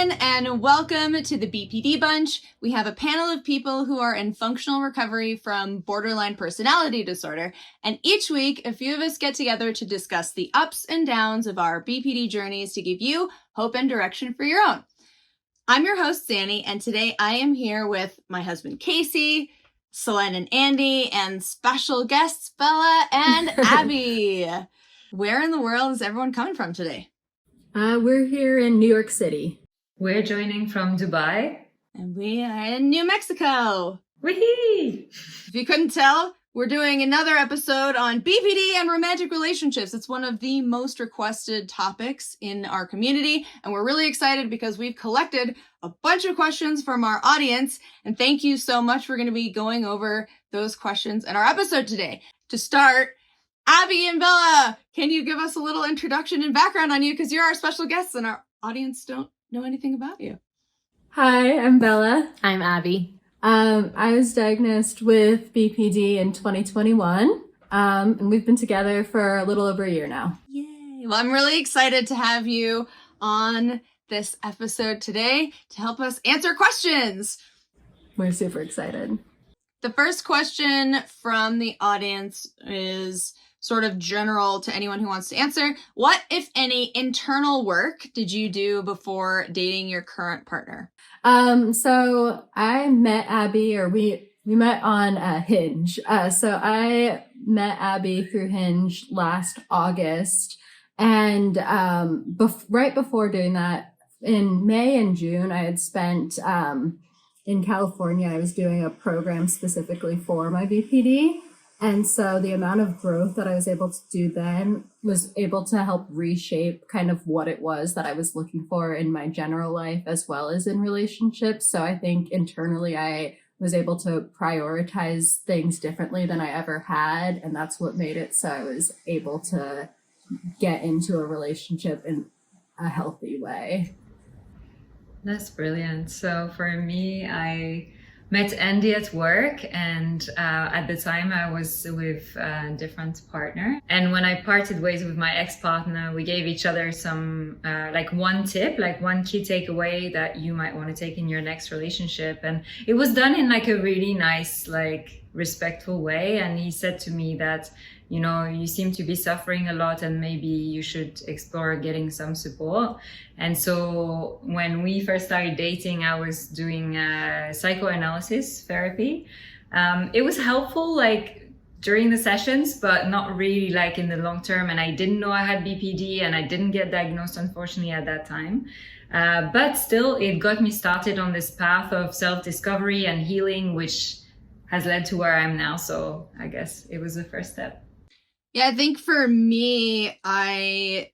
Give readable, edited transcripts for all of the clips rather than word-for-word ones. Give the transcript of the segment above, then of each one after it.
everyone, and welcome to the BPD Bunch. We have a panel of people who are in functional recovery from borderline personality disorder, and each week a few of us get together to discuss the ups and downs of our BPD journeys to give you hope and direction for your own. I'm your host, Xannie, and today I am here with my husband, Casey, Solène Andy, and special guests, Bella and Abby. Where in the world is everyone coming from today? We're here in New York City. We're joining from Dubai. And we are in New Mexico. Whee! If you couldn't tell, we're doing another episode on BPD and romantic relationships. It's one of the most requested topics in our community, and we're really excited because we've collected a bunch of questions from our audience, and thank you so much. We're going to be going over those questions in our episode today. To start, Abby and Bella, can you give us a little introduction and background on you? Because you're our special guests and our audience don't know anything about you. Hi, I'm Bella. I'm Abby. I was diagnosed with BPD in 2021, and we've been together for a little over a year now. Yay. Well, I'm really excited to have you on this episode today to help us answer questions. We're super excited. The first question from the audience is sort of general to anyone who wants to answer. What, if any, internal work did you do before dating your current partner? So I met Abby, or we met on Hinge. So I met Abby through Hinge last August. And right before doing that, in May and June, I had spent in California. I was doing a program specifically for my BPD. And so the amount of growth that I was able to do then was able to help reshape kind of what it was that I was looking for in my general life as well as in relationships. So I think internally I was able to prioritize things differently than I ever had. And that's what made it so I was able to get into a relationship in a healthy way. That's brilliant. So for me, I met Andy at work, and at the time I was with a different partner. And when I parted ways with my ex-partner, we gave each other some one tip, like one key takeaway that you might want to take in your next relationship. And it was done in like a really nice, like respectful way. And he said to me that, you know, you seem to be suffering a lot and maybe you should explore getting some support. And so when we first started dating, I was doing psychoanalysis therapy. It was helpful like during the sessions, but not really like in the long term. And I didn't know I had BPD and I didn't get diagnosed, unfortunately, at that time. But still, it got me started on this path of self-discovery and healing, which has led to where I am now. So I guess it was the first step. Yeah, I think for me, the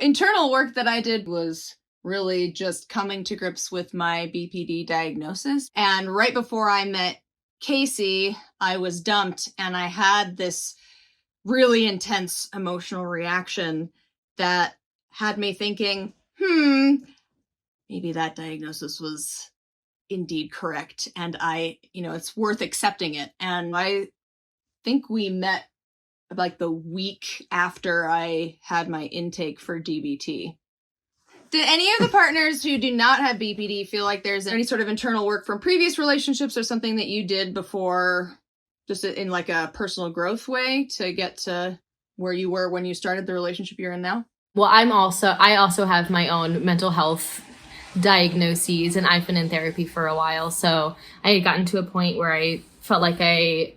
internal work that I did was really just coming to grips with my BPD diagnosis. And right before I met Casey, I was dumped and I had this really intense emotional reaction that had me thinking, maybe that diagnosis was indeed correct. And it's worth accepting it. And I think we met like the week after I had my intake for DBT. Did any of the partners who do not have BPD feel like there's any sort of internal work from previous relationships or something that you did before, just in like a personal growth way to get to where you were when you started the relationship you're in now? Well, I also have my own mental health diagnoses, and I've been in therapy for a while. So I had gotten to a point where I felt like I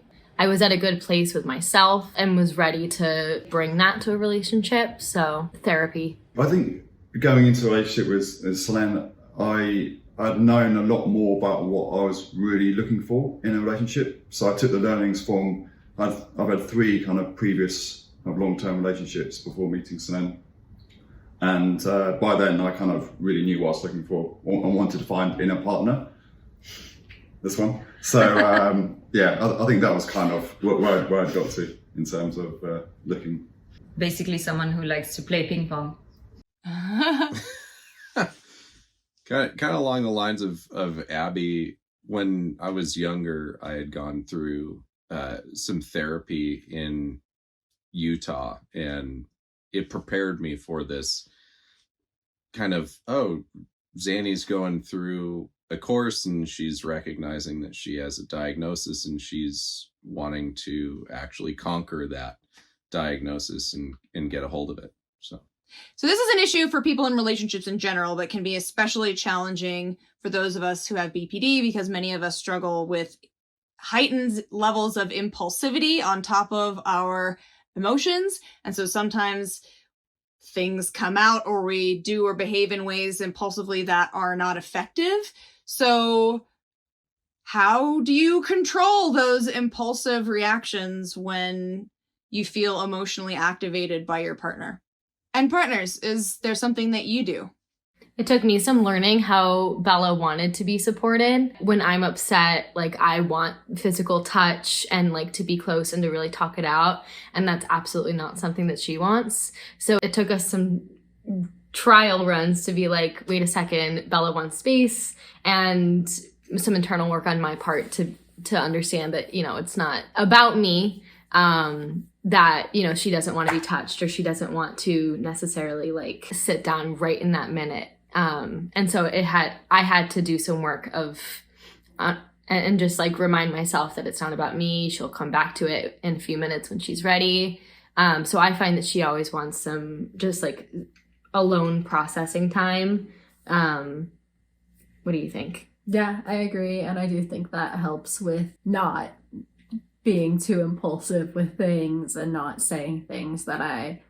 was at a good place with myself and was ready to bring that to a relationship. So therapy. I think going into a relationship with Solène, I'd known a lot more about what I was really looking for in a relationship. So I took the learnings from, I've had 3 kind of previous long-term relationships before meeting Solène. And by then I kind of really knew what I was looking for and wanted to find in a partner. This one. So I think that was kind of where I got to in terms of looking. Basically someone who likes to play ping pong. Kind of along the lines of Abby. When I was younger, I had gone through some therapy in Utah, and it prepared me for this kind of, oh, Xannie's going through a course and she's recognizing that she has a diagnosis and she's wanting to actually conquer that diagnosis and get a hold of it. So this is an issue for people in relationships in general, but can be especially challenging for those of us who have BPD, because many of us struggle with heightened levels of impulsivity on top of our emotions. And so sometimes things come out, or we do or behave in ways impulsively that are not effective. So how do you control those impulsive reactions when you feel emotionally activated by your partner? And partners, is there something that you do? It took me some learning how Bella wanted to be supported. When I'm upset, like, I want physical touch and like to be close and to really talk it out. And that's absolutely not something that she wants. So it took us some trial runs to be like, wait a second, Bella wants space, and some internal work on my part to understand that, you know, it's not about me, that, you know, she doesn't want to be touched, or she doesn't want to necessarily like sit down right in that minute. And so I had to do some work of, and just like remind myself that it's not about me. She'll come back to it in a few minutes when she's ready. So I find that she always wants some just like alone processing time. What do you think? Yeah, I agree. And I do think that helps with not being too impulsive with things and not saying things that I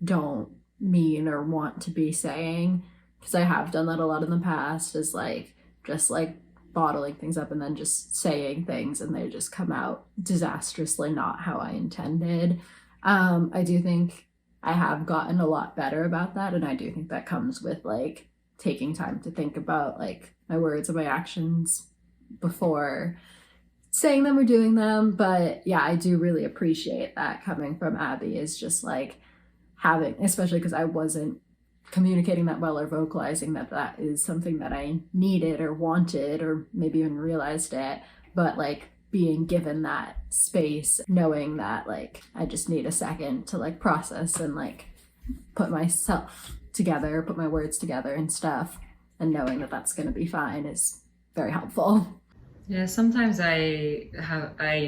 don't mean or want to be saying. Because I have done that a lot in the past, is like just like bottling things up and then just saying things and they just come out disastrously not how I intended. I do think I have gotten a lot better about that, and I do think that comes with like taking time to think about like my words and my actions before saying them or doing them. But yeah, I do really appreciate that coming from Abby, is just like having, especially because I wasn't communicating that well or vocalizing that is something that I needed or wanted or maybe even realized it, but like being given that space, knowing that like I just need a second to like process and like put myself together, put my words together and stuff, and knowing that that's going to be fine is very helpful. Yeah, sometimes I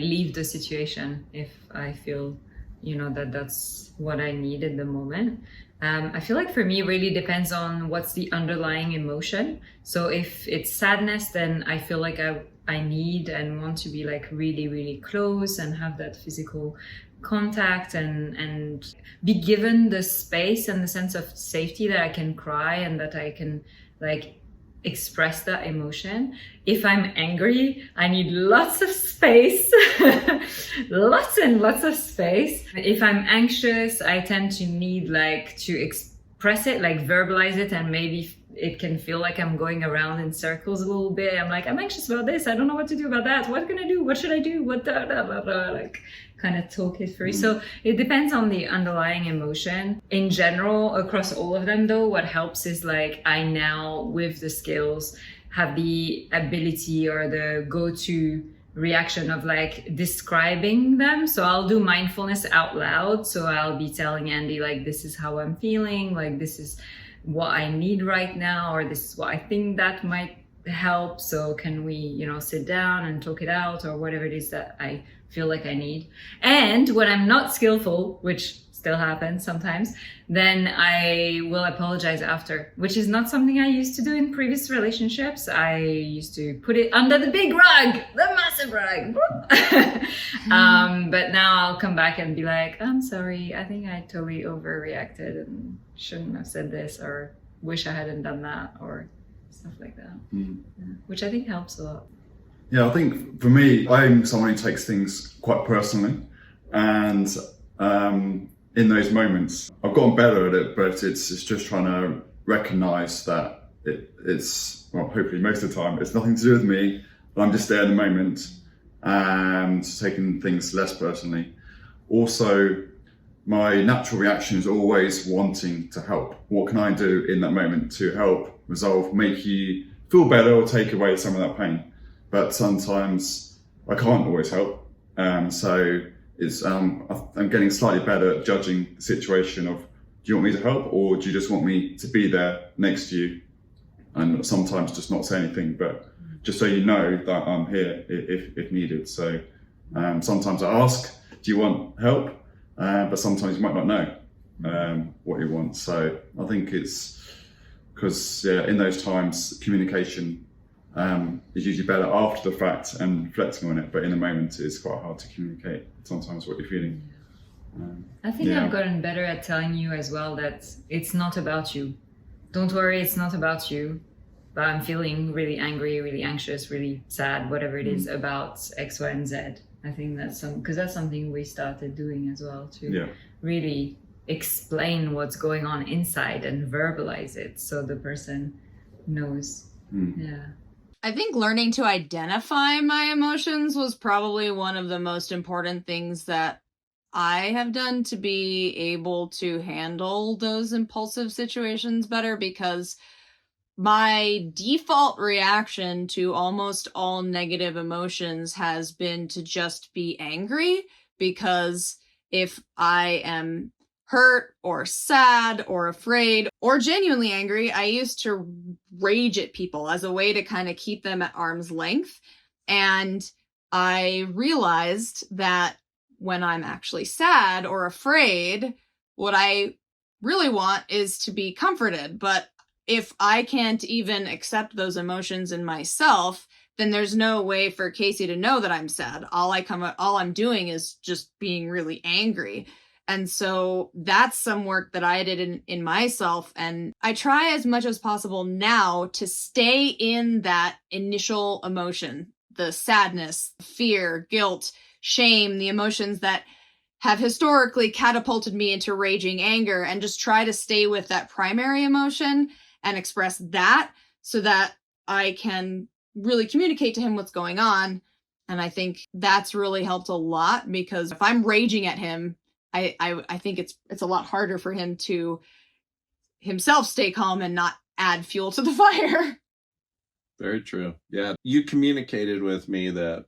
leave the situation if I feel, you know, that what I need at the moment. I feel like for me, it really depends on what's the underlying emotion. So if it's sadness, then I feel like I need and want to be like really, really close and have that physical contact and be given the space and the sense of safety that I can cry and that I can like express that emotion. If I'm angry, I need lots of space, lots and lots of space. If I'm anxious, I tend to need like to express it, like verbalize it, and maybe it can feel like I'm going around in circles a little bit. I'm like, I'm anxious about this. I don't know what to do about that. What can I do? What should I do? What blah, blah, blah, blah, like kind of talk it through. So it depends on the underlying emotion. In general, across all of them though, what helps is like I now, with the skills, have the ability or the go-to reaction of like describing them. So I'll do mindfulness out loud. So I'll be telling Andy like, this is how I'm feeling, like this is what I need right now, or this is what I think that might help. So can we, you know, sit down and talk it out, or whatever it is that I feel like I need. And when I'm not skillful, which still happens sometimes, then I will apologize after, which is not something I used to do in previous relationships. I used to put it under the big rug, the massive rug. But now I'll come back and be like, I'm sorry, I think I totally overreacted and shouldn't have said this, or wish I hadn't done that, or stuff like that. Yeah. Which I think helps a lot. Yeah, I think for me, I'm someone who takes things quite personally, and in those moments, I've gotten better at it, but it's just trying to recognize that it's, well, hopefully most of the time, it's nothing to do with me, but I'm just there in the moment and taking things less personally. Also, my natural reaction is always wanting to help. What can I do in that moment to help resolve, make you feel better, or take away some of that pain? But sometimes I can't always help. So it's I'm getting slightly better at judging the situation of, do you want me to help, or do you just want me to be there next to you and sometimes just not say anything, but just so you know that I'm here if needed. So sometimes I ask, do you want help? But sometimes you might not know what you want. So I think it's because in those times, communication is usually better after the fact and reflecting on it. But in the moment, it's quite hard to communicate sometimes what you're feeling. I think I've gotten better at telling you as well that it's not about you. Don't worry, it's not about you. But I'm feeling really angry, really anxious, really sad, whatever it is about X, Y, and Z. I think that's because that's something we started doing as well, to really explain what's going on inside and verbalize it so the person knows. Yeah. I think learning to identify my emotions was probably one of the most important things that I have done to be able to handle those impulsive situations better, because my default reaction to almost all negative emotions has been to just be angry, because if I am hurt or sad or afraid or genuinely angry, I used to rage at people as a way to kind of keep them at arm's length. And I realized that when I'm actually sad or afraid, what I really want is to be comforted. But if I can't even accept those emotions in myself, then there's no way for Casey to know that I'm sad. All I'm doing is just being really angry. And so that's some work that I did in myself. And I try as much as possible now to stay in that initial emotion, the sadness, fear, guilt, shame, the emotions that have historically catapulted me into raging anger, and just try to stay with that primary emotion and express that so that I can really communicate to him what's going on. And I think that's really helped a lot, because if I'm raging at him, I think it's a lot harder for him to himself stay calm and not add fuel to the fire. Very true. Yeah. You communicated with me that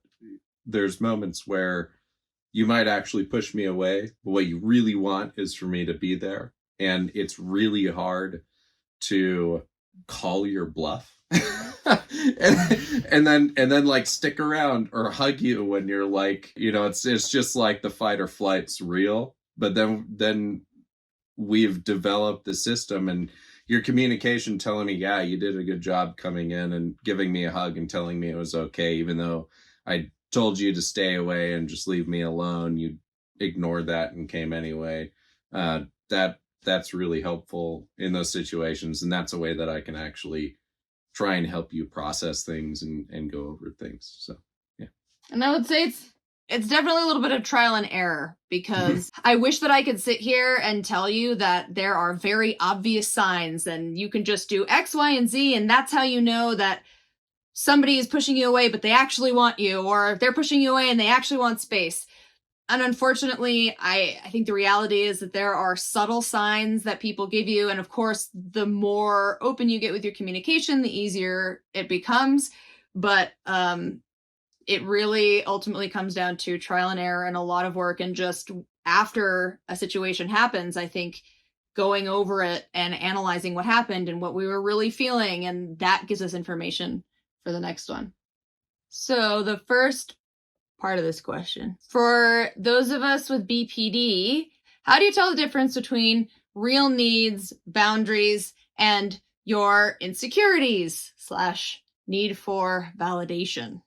there's moments where you might actually push me away, but what you really want is for me to be there. And it's really hard to call your bluff and then like stick around or hug you when you're like, it's just like the fight or flight's real. But then we've developed the system, and your communication telling me, yeah, you did a good job coming in and giving me a hug and telling me it was okay, even though I told you to stay away and just leave me alone, you ignored that and came anyway. That's really helpful in those situations. And that's a way that I can actually try and help you process things and go over things. So, yeah. And I would say it's definitely a little bit of trial and error, because I wish that I could sit here and tell you that there are very obvious signs and you can just do X, Y, and Z, and that's how you know that somebody is pushing you away, but they actually want you, or they're pushing you away and they actually want space. And unfortunately, I think the reality is that there are subtle signs that people give you. And of course, the more open you get with your communication, the easier it becomes. But it really ultimately comes down to trial and error and a lot of work. And just after a situation happens, I think going over it and analyzing what happened and what we were really feeling, and that gives us information for the next one. So the first part of this question, for those of us with BPD, how do you tell the difference between real needs, boundaries, and your insecurities / need for validation?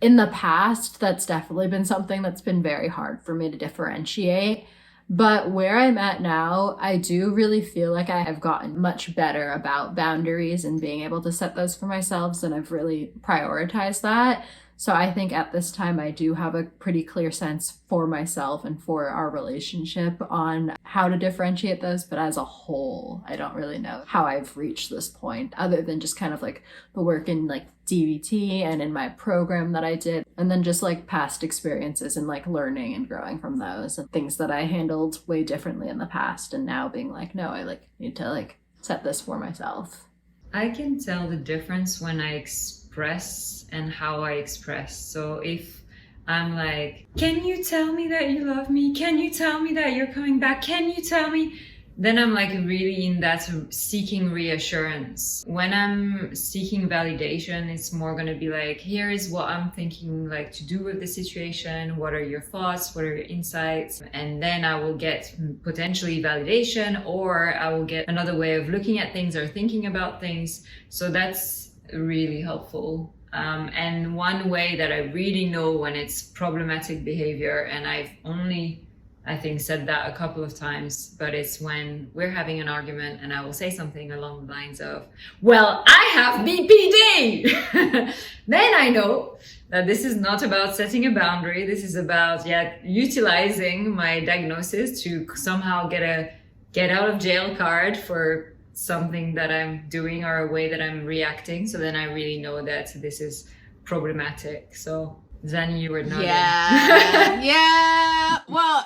In the past, that's definitely been something that's been very hard for me to differentiate. But where I'm at now, I do really feel like I have gotten much better about boundaries and being able to set those for myself, and I've really prioritized that. So I think at this time I do have a pretty clear sense for myself and for our relationship on how to differentiate those. But as a whole, I don't really know how I've reached this point, other than just kind of like the work in like DVT and in my program that I did, and then just like past experiences and like learning and growing from those, and things that I handled way differently in the past, and now being like, no, I like need to like set this for myself. I can tell the difference when I express and how I express. So if I'm like, can you tell me that you love me? Can you tell me that you're coming back? Can you tell me? then I'm like really in that seeking reassurance. When I'm seeking validation, it's more going to be like, here is what I'm thinking like to do with the situation. What are your thoughts? What are your insights? And then I will get potentially validation, or I will get another way of looking at things or thinking about things. So that's really helpful. And one way that I really know when it's problematic behavior, and I've only, I think, said that a couple of times, but it's when we're having an argument and I will say something along the lines of, well, I have BPD. Then I know that this is not about setting a boundary. This is about utilizing my diagnosis to somehow get a get out of jail card for something that I'm doing or a way that I'm reacting. So then I really know that this is problematic. So Xannie, you were nodding. Yeah. Well,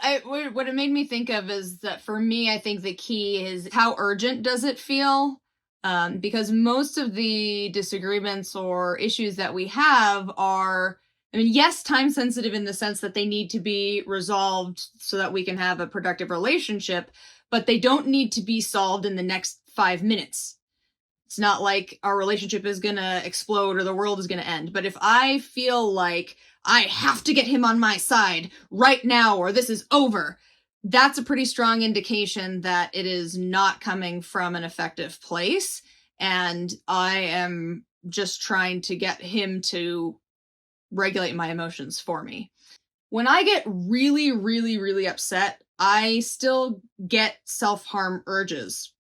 what it made me think of is that for me, I think the key is how urgent does it feel? Because most of the disagreements or issues that we have are, I mean, yes, time sensitive in the sense that they need to be resolved so that we can have a productive relationship, but they don't need to be solved in the next 5 minutes. It's not like our relationship is going to explode or the world is going to end. But if I feel like I have to get him on my side right now or this is over, that's a pretty strong indication that it is not coming from an effective place. And I am just trying to get him to regulate my emotions for me. When I get really, really, really upset, I still get self-harm urges.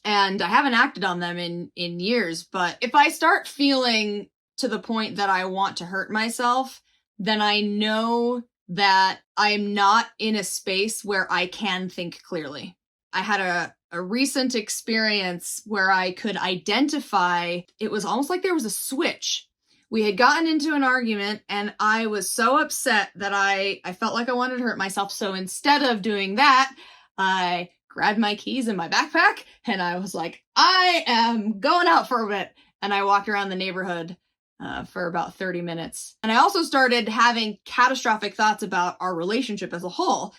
And I haven't acted on them in years, but if I start feeling to the point that I want to hurt myself, then I know that I'm not in a space where I can think clearly. I had a recent experience where I could identify, it was almost like there was a switch. We had gotten into an argument and I was so upset that I felt like I wanted to hurt myself. So instead of doing that, I grabbed my keys in my backpack and I was like, I am going out for a bit. And I walked around the neighborhood for about 30 minutes. And I also started having catastrophic thoughts about our relationship as a whole.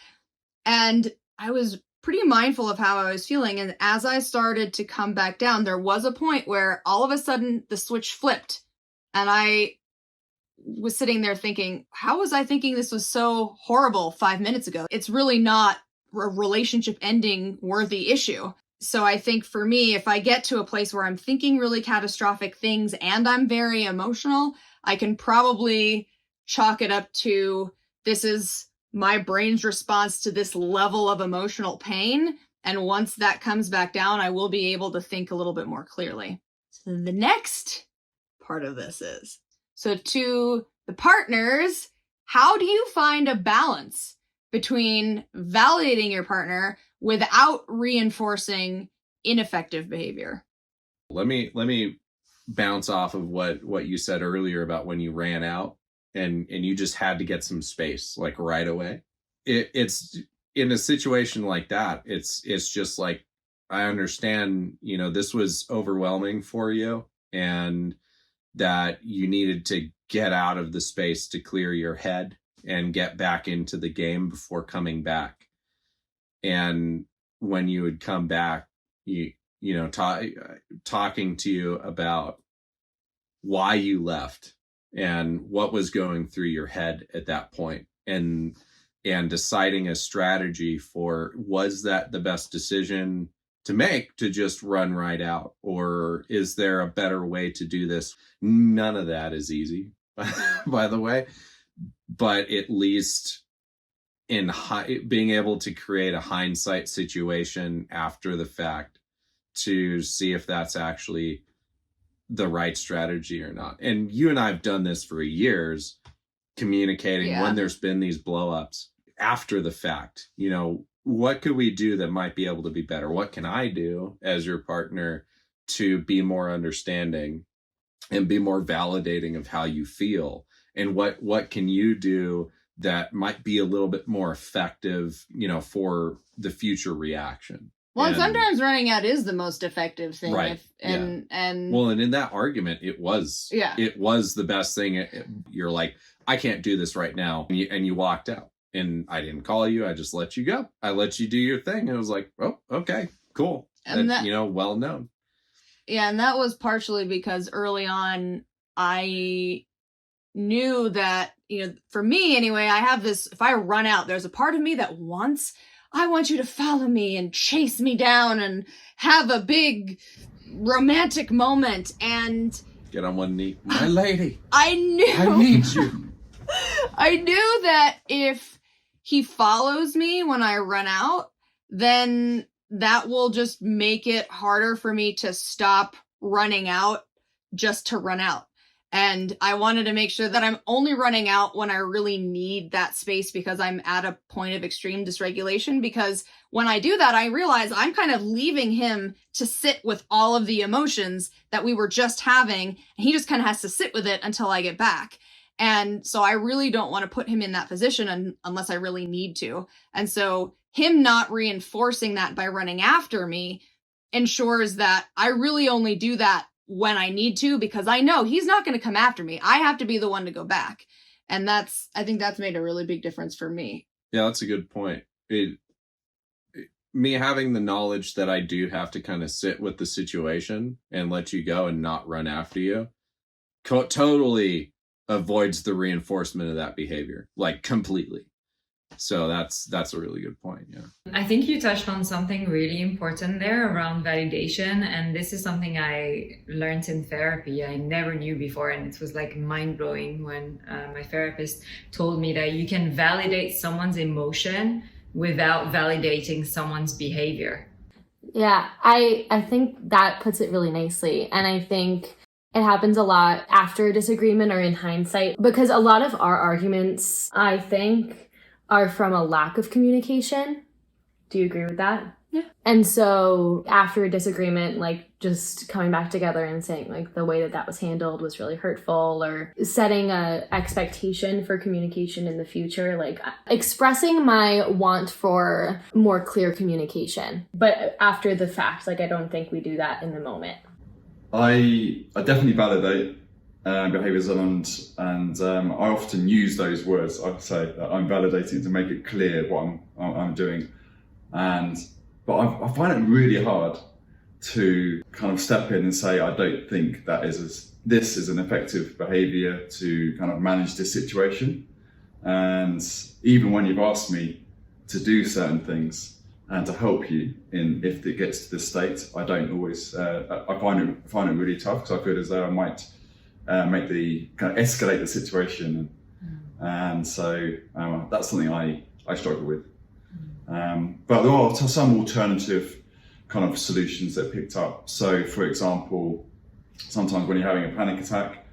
And I was pretty mindful of how I was feeling. And as I started to come back down, there was a point where all of a sudden the switch flipped. And I was sitting there thinking, how was I thinking this was so horrible 5 minutes ago? It's really not a relationship ending worthy issue. So I think for me, if I get to a place where I'm thinking really catastrophic things and I'm very emotional, I can probably chalk it up to this is my brain's response to this level of emotional pain. And once that comes back down, I will be able to think a little bit more clearly. So the next part of this is, so to the partners, how do you find a balance between validating your partner without reinforcing ineffective behavior? Let me bounce off of what you said earlier about when you ran out and you just had to get some space like right away. It's in a situation like that, it's just like, I understand, this was overwhelming for you and that you needed to get out of the space to clear your head and get back into the game before coming back. And when you would come back, talking to you about why you left and what was going through your head at that point, and deciding a strategy for, was that the best decision to make, to just run right out, or is there a better way to do this? None of that is easy, by the way, but at least in being able to create a hindsight situation after the fact to see if that's actually the right strategy or not. And you and I have done this for years, communicating when there's been these blow-ups after the fact. What could we do that might be able to be better? What can I do as your partner to be more understanding and be more validating of how you feel? And what can you do that might be a little bit more effective, for the future reaction? Well, and sometimes running out is the most effective thing. Right. And in that argument, it was the best thing. You're like, I can't do this right now. And you walked out. And I didn't call you. I just let you go. I let you do your thing. And I was like, oh, okay, cool. And that, well known. Yeah, and that was partially because early on I knew that, for me anyway, I have this, if I run out, there's a part of me that I want you to follow me and chase me down and have a big romantic moment and get on one knee. My lady. I need you. I knew that if he follows me when I run out, then that will just make it harder for me to stop running out just to run out. And I wanted to make sure that I'm only running out when I really need that space because I'm at a point of extreme dysregulation. Because when I do that, I realize I'm kind of leaving him to sit with all of the emotions that we were just having. And he just kind of has to sit with it until I get back. And so I really don't want to put him in that position unless I really need to. And so him not reinforcing that by running after me ensures that I really only do that when I need to, because I know he's not going to come after me. I have to be the one to go back. And I think that's made a really big difference for me. Yeah, that's a good point. Me having the knowledge that I do have to kind of sit with the situation and let you go and not run after you totally avoids the reinforcement of that behavior, like completely. So that's a really good point. Yeah. I think you touched on something really important there around validation. And this is something I learned in therapy. I never knew before. And it was like mind blowing when my therapist told me that you can validate someone's emotion without validating someone's behavior. Yeah, I think that puts it really nicely. And I think it happens a lot after a disagreement or in hindsight, because a lot of our arguments, I think, are from a lack of communication. Do you agree with that? Yeah. And so after a disagreement, like just coming back together and saying like the way that was handled was really hurtful, or setting a expectation for communication in the future, like expressing my want for more clear communication. But after the fact, like I don't think we do that in the moment. I definitely validate behaviors and I often use those words. I say that I'm validating to make it clear what I'm doing, but I find it really hard to kind of step in and say I don't think this is an effective behavior to kind of manage this situation. And even when you've asked me to do certain things and to help you if it gets to this state, I don't always. I find it really tough because I feel as though I might escalate the situation, and so that's something I struggle with. But there are some alternative kind of solutions that picked up. So, for example, sometimes when you're having a panic attack,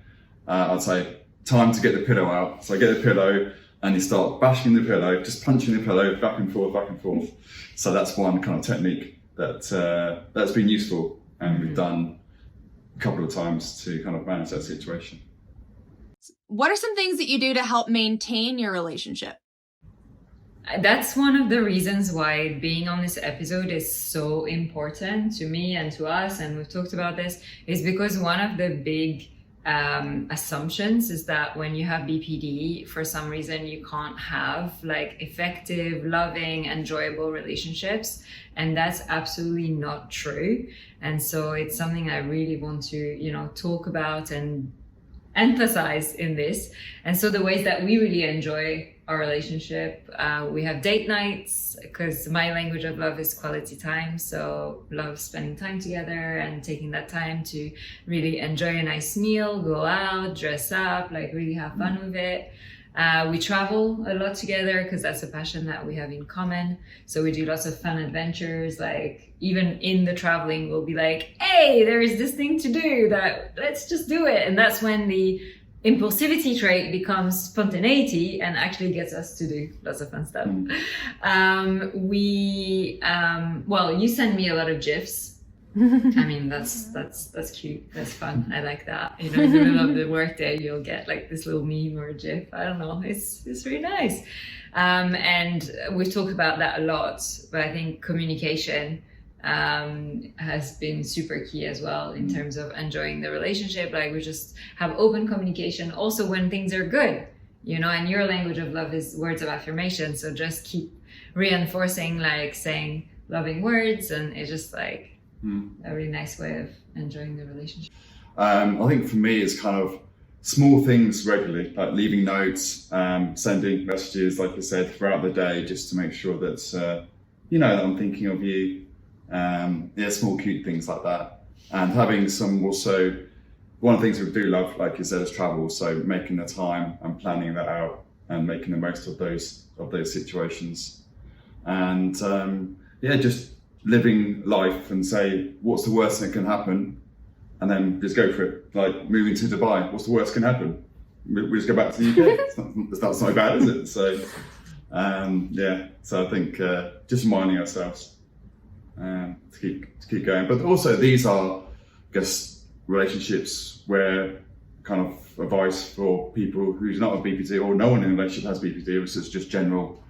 I'd say time to get the pillow out. So I get the pillow and you start bashing the pillow, just punching the pillow back and forth, back and forth. So that's one kind of technique that's been useful and we've done a couple of times to kind of manage that situation. What are some things that you do to help maintain your relationship? That's one of the reasons why being on this episode is so important to me and to us, and we've talked about this, is because one of the big assumptions is that when you have BPD, for some reason you can't have like effective, loving, enjoyable relationships, and that's absolutely not true. And so it's something I really want to talk about and emphasize in this. And so the ways that we really enjoy our relationship, we have date nights, because my language of love is quality time. So love spending time together and taking that time to really enjoy a nice meal, go out, dress up, like really have fun with it. We travel a lot together because that's a passion that we have in common. So we do lots of fun adventures, like even in the traveling, we'll be like, hey, there is this thing to do, let's just do it. And that's when the impulsivity trait becomes spontaneity and actually gets us to do lots of fun stuff. Well, you send me a lot of GIFs. I mean, that's cute. That's fun. I like that. In the middle of the workday, you'll get like this little meme or a GIF. I don't know. It's really nice. And we've talked about that a lot, but I think communication has been super key as well in terms of enjoying the relationship. Like we just have open communication also when things are good, and your language of love is words of affirmation. So just keep reinforcing, like saying, loving words, and it's just like a really nice way of enjoying the relationship. I think for me, it's kind of small things regularly, like leaving notes, sending messages, like I said, throughout the day, just to make sure that, that I'm thinking of you. Small cute things like that. And having some also, one of the things we do love, like you said, is travel. So making the time and planning that out and making the most of those situations. And just living life and say, what's the worst that can happen? And then just go for it. Like moving to Dubai, what's the worst can happen? We just go back to the UK. That's not bad, is it? So, so I think just reminding ourselves to keep going. But also these are, I guess, relationships where kind of advice for people who's not a BPD or no one in a relationship has BPD. It's just general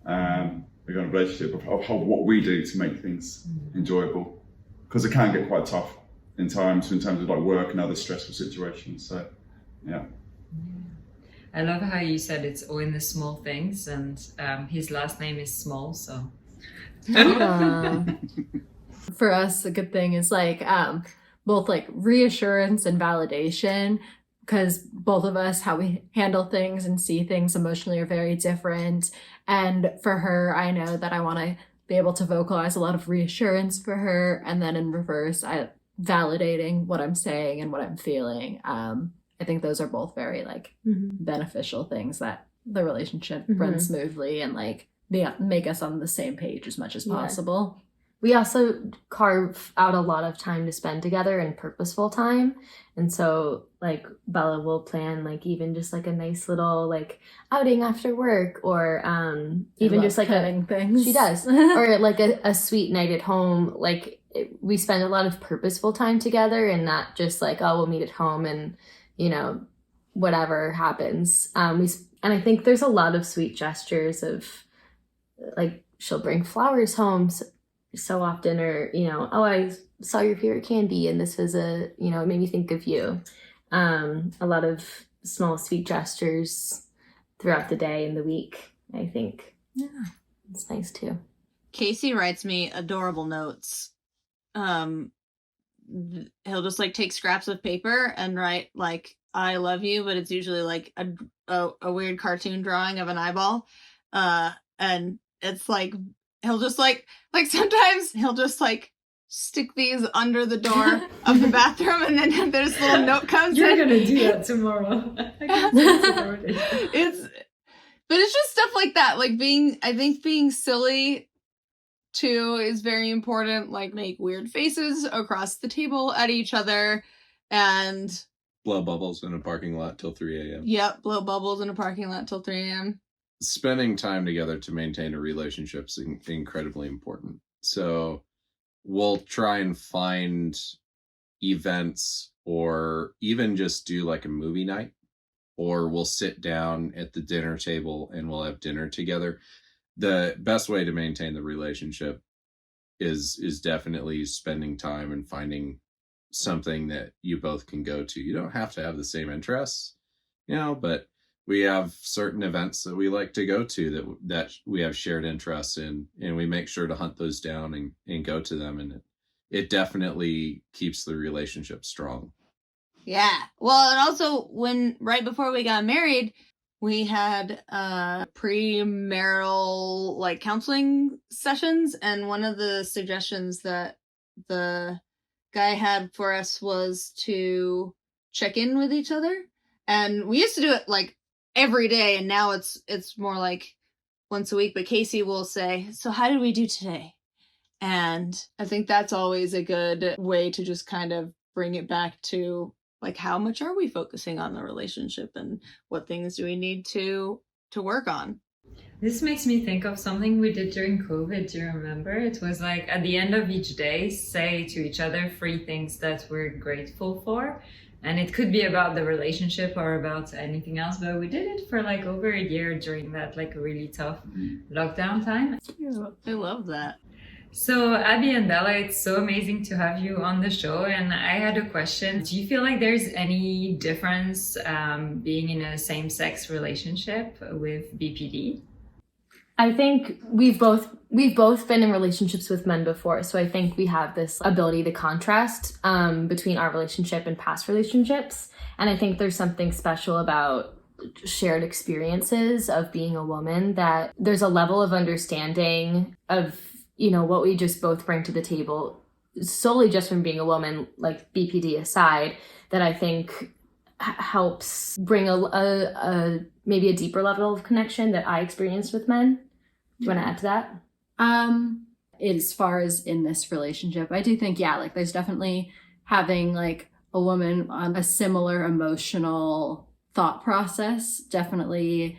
kind of relationship of what we do to make things enjoyable, because it can get quite tough in terms of like work and other stressful situations. So I love how you said it's all in the small things, and his last name is Small, so for us a good thing is like both like reassurance and validation, because both of us, how we handle things and see things emotionally are very different. And for her, I know that I want to be able to vocalize a lot of reassurance for her, and then in reverse, I validating what I'm saying and what I'm feeling. I think those are both very like beneficial things that the relationship runs smoothly and like make us on the same page as much as possible. We also carve out a lot of time to spend together and purposeful time. And so like Bella will plan like even just like a nice little like outing after work, or even just like things. She does. Or like a sweet night at home. Like we spend a lot of purposeful time together, and not just like, oh, we'll meet at home and, whatever happens. And I think there's a lot of sweet gestures of like she'll bring flowers home so often, or oh, I saw your favorite candy and this was it made me think of you. A lot of small sweet gestures throughout the day and the week, I think. It's nice too. Casey writes me adorable notes. He'll just like take scraps of paper and write like I love you, but it's usually like a weird cartoon drawing of an eyeball, and it's like he'll just like sometimes he'll just like stick these under the door of the bathroom, and then this little note comes You're in. gonna do that tomorrow. But it's just stuff like that, like being silly too is very important. Like make weird faces across the table at each other, and blow bubbles in a parking lot till 3 a.m. Yep, blow bubbles in a parking lot till 3 a.m. Spending time together to maintain a relationship is incredibly important. So we'll try and find events, or even just do like a movie night, or we'll sit down at the dinner table and we'll have dinner together. The best way to maintain the relationship is definitely spending time and finding something that you both can go to. You don't have to have the same interests, but we have certain events that we like to go to that we have shared interests in, and we make sure to hunt those down and go to them. And it definitely keeps the relationship strong. Yeah. Well, and also right before we got married, we had premarital like counseling sessions, and one of the suggestions that the guy had for us was to check in with each other. And we used to do it like every day, and now it's more like once a week. But Casey will say, so how did we do today? And I think that's always a good way to just kind of bring it back to like, how much are we focusing on the relationship, and what things do we need to work on? This makes me think of something we did during COVID. Do you remember? It was like at the end of each day, say to each other 3 things that we're grateful for. And it could be about the relationship or about anything else, but we did it for like over a year during that like really tough lockdown time. I love that. So Abby and Bella, it's so amazing to have you on the show. And I had a question. Do you feel like there's any difference being in a same-sex relationship with BPD? I think we've both been in relationships with men before, so I think we have this ability to contrast between our relationship and past relationships. And I think there's something special about shared experiences of being a woman, that there's a level of understanding of, you know, what we just both bring to the table solely just from being a woman, like BPD aside, that I think helps bring a maybe a deeper level of connection that I experienced with men. Do you want to add to that? As far as in this relationship, I do think, yeah, like there's definitely having like a woman on a similar emotional thought process definitely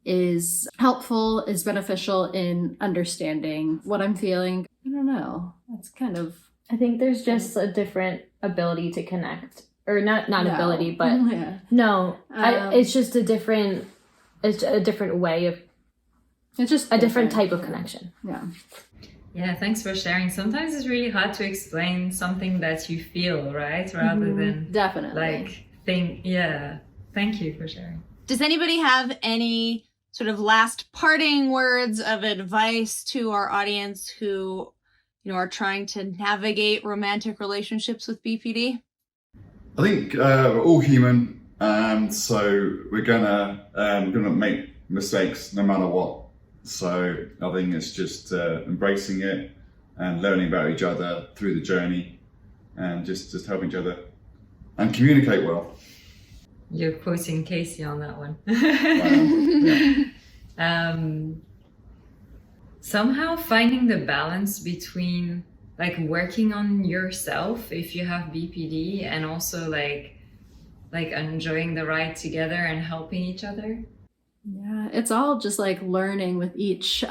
is helpful, is beneficial in understanding what I'm feeling. I don't know. That's kind of... I think there's just a different ability to connect, or not No. ability, but Yeah. no, it's just a different way of, It's just a different type of connection. Yeah. Yeah, thanks for sharing. Sometimes it's really hard to explain something that you feel, right? Rather than Definitely. like think. Yeah. Thank you for sharing. Does anybody have any sort of last parting words of advice to our audience who, you know, are trying to navigate romantic relationships with BPD? I think we're all human, so we're gonna make mistakes no matter what. So I think it's just embracing it and learning about each other through the journey, and just helping each other and communicate well. You're quoting Casey on that one. Yeah. Somehow finding the balance between like working on yourself if you have BPD, and also like enjoying the ride together and helping each other. Yeah, it's all just like learning with each day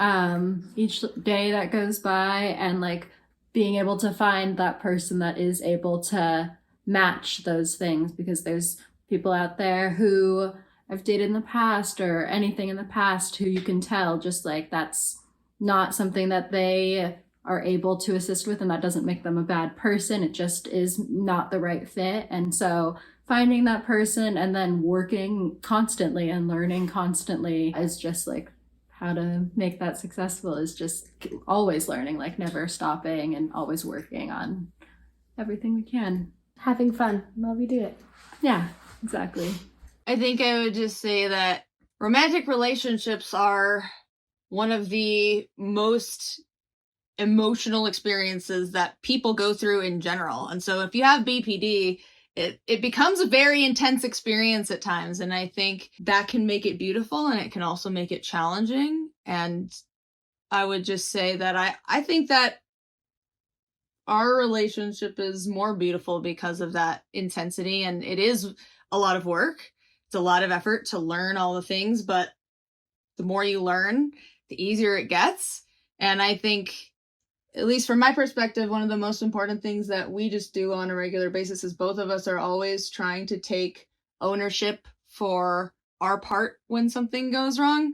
that goes by, and like being able to find that person that is able to match those things, because there's people out there who I've dated in the past or anything in the past who you can tell just like that's not something that they are able to assist with, and that doesn't make them a bad person. It just is not the right fit. And so finding that person and then working constantly and learning constantly is just like how to make that successful, is just always learning, like never stopping and always working on everything we can. Having fun while we do it. Yeah, exactly. I think I would just say that romantic relationships are one of the most emotional experiences that people go through in general. And so if you have BPD, it becomes a very intense experience at times. And I think that can make it beautiful, and it can also make it challenging. And I would just say that I think that our relationship is more beautiful because of that intensity. And it is a lot of work. It's a lot of effort to learn all the things, but the more you learn, the easier it gets. And I think, at least from my perspective, one of the most important things that we just do on a regular basis is both of us are always trying to take ownership for our part when something goes wrong,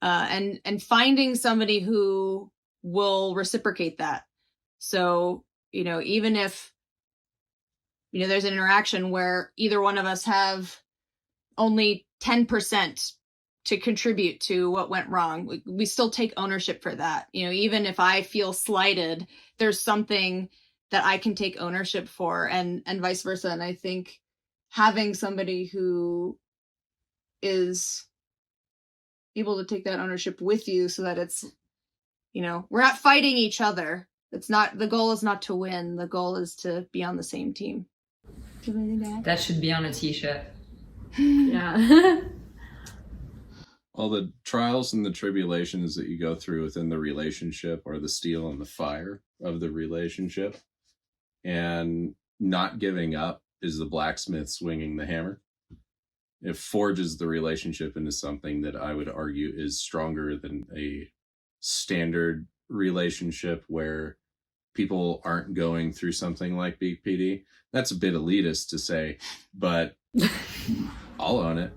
and finding somebody who will reciprocate that. So, you know, even if, you know, there's an interaction where either one of us have only 10% to contribute to what went wrong, we still take ownership for that. You know, even if I feel slighted, there's something that I can take ownership for, and vice versa. And I think having somebody who is able to take that ownership with you, so that it's, you know, we're not fighting each other. It's not, the goal is not to win. The goal is to be on the same team. That should be on a t-shirt. Yeah. All the trials and the tribulations that you go through within the relationship are the steel and the fire of the relationship. And not giving up is the blacksmith swinging the hammer. It forges the relationship into something that I would argue is stronger than a standard relationship where people aren't going through something like BPD. That's a bit elitist to say, but I'll own it.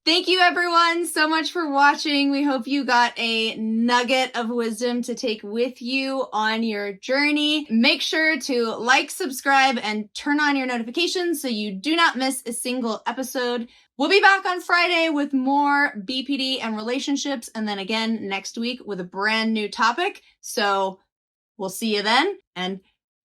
Thank you, everyone, so much for watching. We hope you got a nugget of wisdom to take with you on your journey. Make sure to like, subscribe, and turn on your notifications so you do not miss a single episode. We'll be back on Friday with more BPD and relationships, and then again next week with a brand new topic. So we'll see you then. And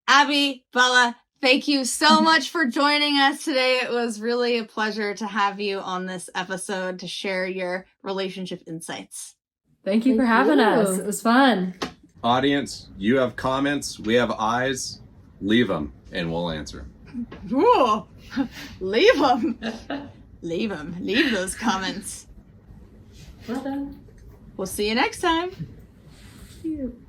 Abby, Bella, thank you so much for joining us today. It was really a pleasure to have you on this episode to share your relationship insights. Thank you for having us. It was fun. Audience, you have comments, we have eyes, leave them and we'll answer. Ooh, leave them. Leave them. Leave those comments. Well done. We'll see you next time. Cute.